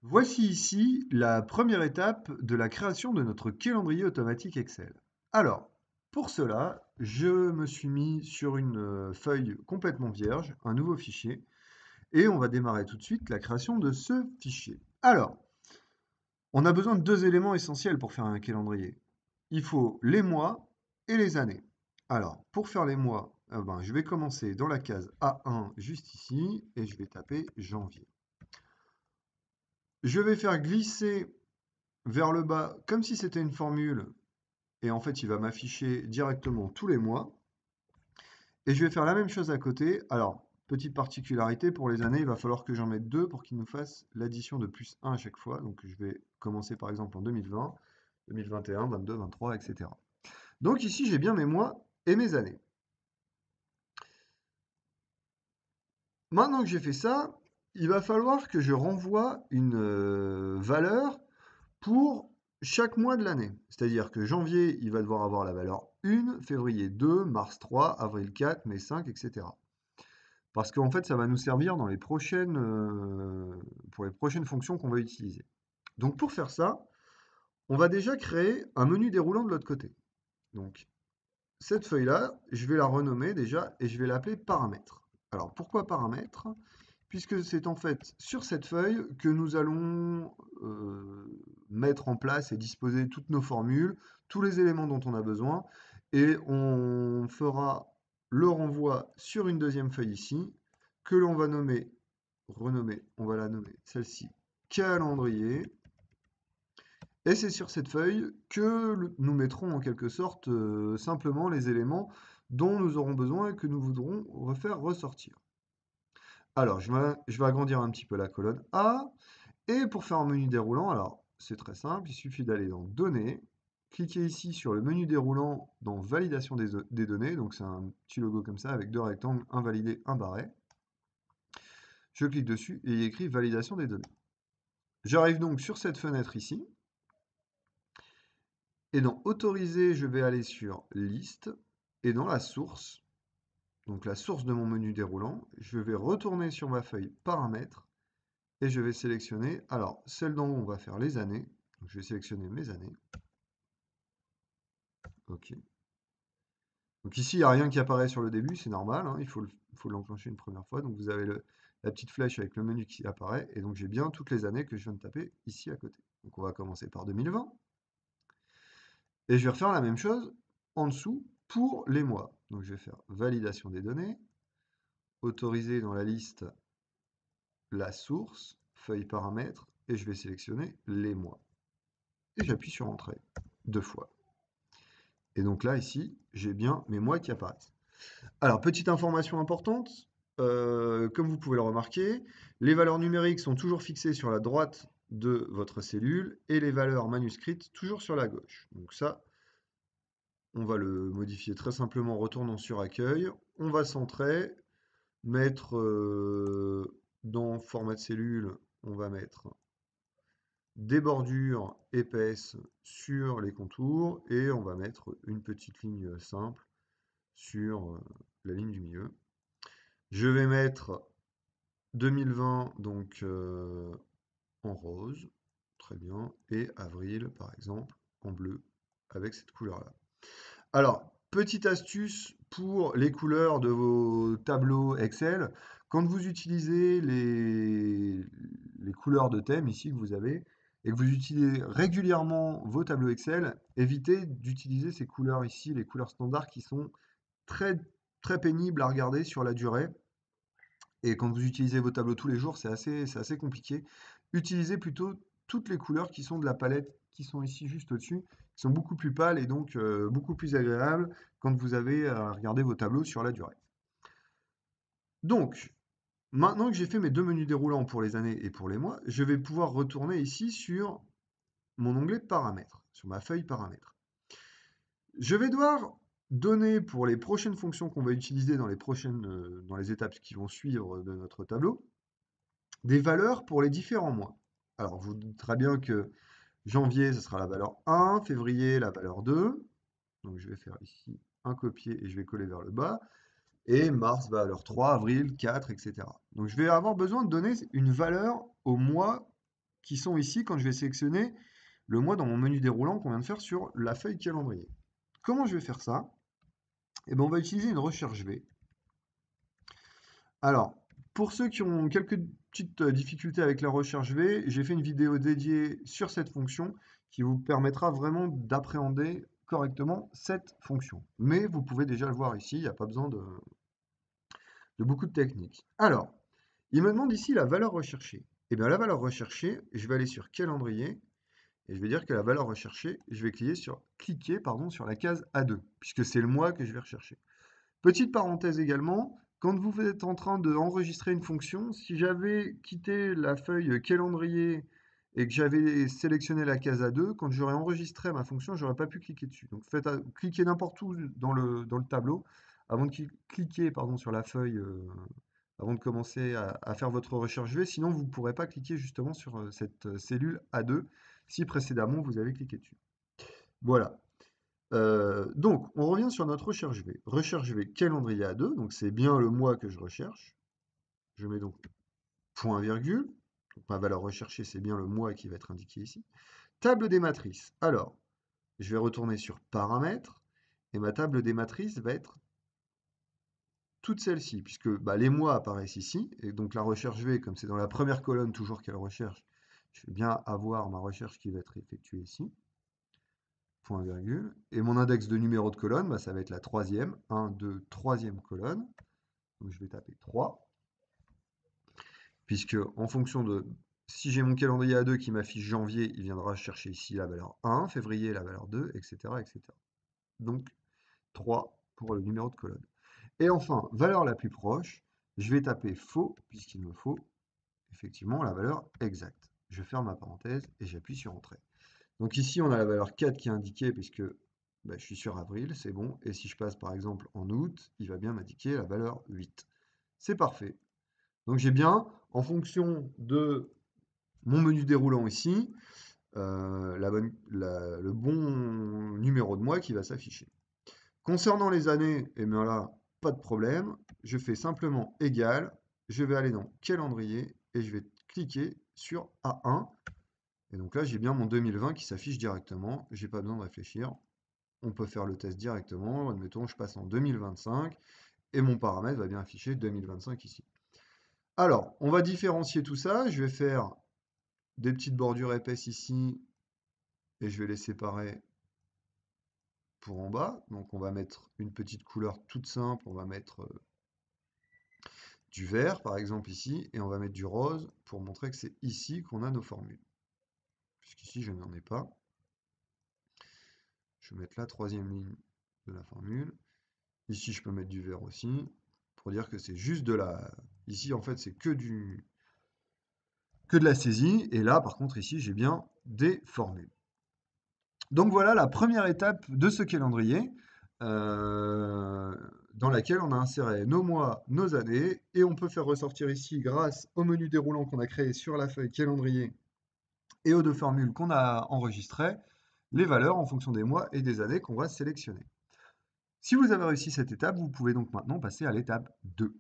Voici ici la première étape de la création de notre calendrier automatique Excel. Alors, pour cela, je me suis mis sur une feuille complètement vierge, un nouveau fichier, et on va démarrer tout de suite la création de ce fichier. Alors, on a besoin de deux éléments essentiels pour faire un calendrier. Il faut les mois et les années. Alors, pour faire les mois, je vais commencer dans la case A1 juste ici, et je vais taper janvier. Je vais faire glisser vers le bas, comme si c'était une formule, et en fait, il va m'afficher directement tous les mois. Et je vais faire la même chose à côté. Alors, petite particularité, pour les années, il va falloir que j'en mette deux pour qu'il nous fasse l'addition de plus 1 à chaque fois. Donc, je vais commencer par exemple en 2020, 2021, 22, 23, etc. Donc ici, j'ai bien mes mois et mes années. Maintenant que j'ai fait ça, il va falloir que je renvoie une valeur pour chaque mois de l'année. C'est-à-dire que janvier, il va devoir avoir la valeur 1, février 2, mars 3, avril 4, mai 5, etc. Parce qu'en fait, ça va nous servir dans pour les prochaines fonctions qu'on va utiliser. Donc pour faire ça, on va déjà créer un menu déroulant de l'autre côté. Donc cette feuille-là, je vais la renommer déjà et je vais l'appeler paramètres. Alors pourquoi paramètres? Puisque c'est en fait sur cette feuille que nous allons mettre en place et disposer toutes nos formules, tous les éléments dont on a besoin, et on fera le renvoi sur une deuxième feuille ici, que l'on va renommer, on va la nommer celle-ci, calendrier, et c'est sur cette feuille que nous mettrons en quelque sorte simplement les éléments dont nous aurons besoin et que nous voudrons refaire ressortir. Alors, je vais agrandir un petit peu la colonne A. Et pour faire un menu déroulant, alors c'est très simple, il suffit d'aller dans Données, cliquer ici sur le menu déroulant dans Validation des données. Donc c'est un petit logo comme ça avec deux rectangles, un validé, un barré. Je clique dessus et il y a écrit Validation des données. J'arrive donc sur cette fenêtre ici. Et dans Autoriser, je vais aller sur Liste. Et dans la source, donc la source de mon menu déroulant, je vais retourner sur ma feuille Paramètres. Et je vais sélectionner, alors celle d'en haut, on va faire les années. Donc, je vais sélectionner mes années. OK. Donc ici, il n'y a rien qui apparaît sur le début, c'est normal, hein, il faut l'enclencher une première fois. Donc vous avez la petite flèche avec le menu qui apparaît. Et donc j'ai bien toutes les années que je viens de taper ici à côté. Donc on va commencer par 2020. Et je vais refaire la même chose en dessous pour les mois. Donc je vais faire validation des données, autoriser dans la liste la source, feuille paramètres, et je vais sélectionner les mois. Et j'appuie sur Entrée deux fois. Et donc là, ici, j'ai bien mes mois qui apparaissent. Alors, petite information importante, comme vous pouvez le remarquer, les valeurs numériques sont toujours fixées sur la droite de votre cellule et les valeurs manuscrites toujours sur la gauche. Donc ça, on va le modifier très simplement en retournant sur Accueil. On va centrer, mettre dans Format de cellule, on va mettre des bordures épaisses sur les contours et on va mettre une petite ligne simple sur la ligne du milieu. Je vais mettre 2020 donc en rose, très bien, et avril par exemple en bleu avec cette couleur-là. Alors, petite astuce pour les couleurs de vos tableaux Excel, quand vous utilisez les couleurs de thème ici que vous avez, et que vous utilisez régulièrement vos tableaux Excel, évitez d'utiliser ces couleurs ici, les couleurs standards qui sont très, très pénibles à regarder sur la durée. Et quand vous utilisez vos tableaux tous les jours, c'est assez compliqué. Utilisez plutôt toutes les couleurs qui sont de la palette, qui sont ici juste au-dessus, qui sont beaucoup plus pâles et donc beaucoup plus agréables quand vous avez à regarder vos tableaux sur la durée. Donc, maintenant que j'ai fait mes deux menus déroulants pour les années et pour les mois, je vais pouvoir retourner ici sur mon onglet Paramètres, sur ma feuille Paramètres. Je vais devoir donner pour les prochaines fonctions qu'on va utiliser dans les étapes qui vont suivre de notre tableau, des valeurs pour les différents mois. Alors, vous doutez bien que janvier, ce sera la valeur 1, février, la valeur 2. Donc, je vais faire ici un copier et je vais coller vers le bas. Et mars, valeur 3, avril, 4, etc. Donc, je vais avoir besoin de donner une valeur au mois qui sont ici quand je vais sélectionner le mois dans mon menu déroulant qu'on vient de faire sur la feuille calendrier. Comment je vais faire ça? Eh bien, on va utiliser une recherche V. Alors, pour ceux qui ont quelques petites difficultés avec la recherche V, j'ai fait une vidéo dédiée sur cette fonction qui vous permettra vraiment d'appréhender correctement cette fonction. Mais vous pouvez déjà le voir ici, il n'y a pas besoin de beaucoup de techniques. Alors, il me demande ici la valeur recherchée. Et bien la valeur recherchée, je vais aller sur calendrier et je vais dire que la valeur recherchée, je vais cliquer sur la case A2, puisque c'est le mois que je vais rechercher. Petite parenthèse également, quand vous êtes en train d'enregistrer une fonction, si j'avais quitté la feuille calendrier et que j'avais sélectionné la case A2, quand j'aurais enregistré ma fonction, j'aurais pas pu cliquer dessus. Donc cliquez n'importe où dans le tableau avant de cliquer sur la feuille, avant de commencer à faire votre recherche V, sinon vous ne pourrez pas cliquer justement sur cette cellule A2 si précédemment vous avez cliqué dessus. Voilà. Donc, on revient sur notre recherche V. Recherche V calendrier A2, donc c'est bien le mois que je recherche. Je mets donc point virgule. Donc, ma valeur recherchée, c'est bien le mois qui va être indiqué ici. Table des matrices. Alors, je vais retourner sur paramètres et ma table des matrices va être toute celle-ci, puisque les mois apparaissent ici. Et donc, la recherche V, comme c'est dans la première colonne toujours qu'elle recherche, je vais bien avoir ma recherche qui va être effectuée ici. Point virgule. Et mon index de numéro de colonne, ça va être la troisième. 1, 2, troisième colonne. Donc je vais taper 3. Puisque en fonction de... Si j'ai mon calendrier A2 qui m'affiche janvier, il viendra chercher ici la valeur 1, février la valeur 2, etc. etc. Donc 3 pour le numéro de colonne. Et enfin, valeur la plus proche, je vais taper faux, puisqu'il me faut effectivement la valeur exacte. Je ferme ma parenthèse et j'appuie sur Entrée. Donc ici, on a la valeur 4 qui est indiquée puisque je suis sur avril, c'est bon. Et si je passe par exemple en août, il va bien m'indiquer la valeur 8. C'est parfait. Donc j'ai bien, en fonction de mon menu déroulant ici, le bon numéro de mois qui va s'afficher. Concernant les années, et bien là, pas de problème. Je fais simplement égal, je vais aller dans calendrier et je vais cliquer sur A1. Et donc là, j'ai bien mon 2020 qui s'affiche directement. J'ai pas besoin de réfléchir. On peut faire le test directement. Admettons, je passe en 2025 et mon paramètre va bien afficher 2025 ici. Alors, on va différencier tout ça. Je vais faire des petites bordures épaisses ici et je vais les séparer pour en bas. Donc, on va mettre une petite couleur toute simple. On va mettre du vert, par exemple, ici, et on va mettre du rose pour montrer que c'est ici qu'on a nos formules. Puisqu'ici, je n'en ai pas. Je vais mettre la troisième ligne de la formule. Ici, je peux mettre du vert aussi, pour dire que c'est juste de la... Ici, en fait, c'est que de la saisie, et là, par contre, ici, j'ai bien des formules. Donc voilà la première étape de ce calendrier, dans laquelle on a inséré nos mois, nos années, et on peut faire ressortir ici, grâce au menu déroulant qu'on a créé sur la feuille calendrier et aux deux formules qu'on a enregistrées, les valeurs en fonction des mois et des années qu'on va sélectionner. Si vous avez réussi cette étape, vous pouvez donc maintenant passer à l'étape 2.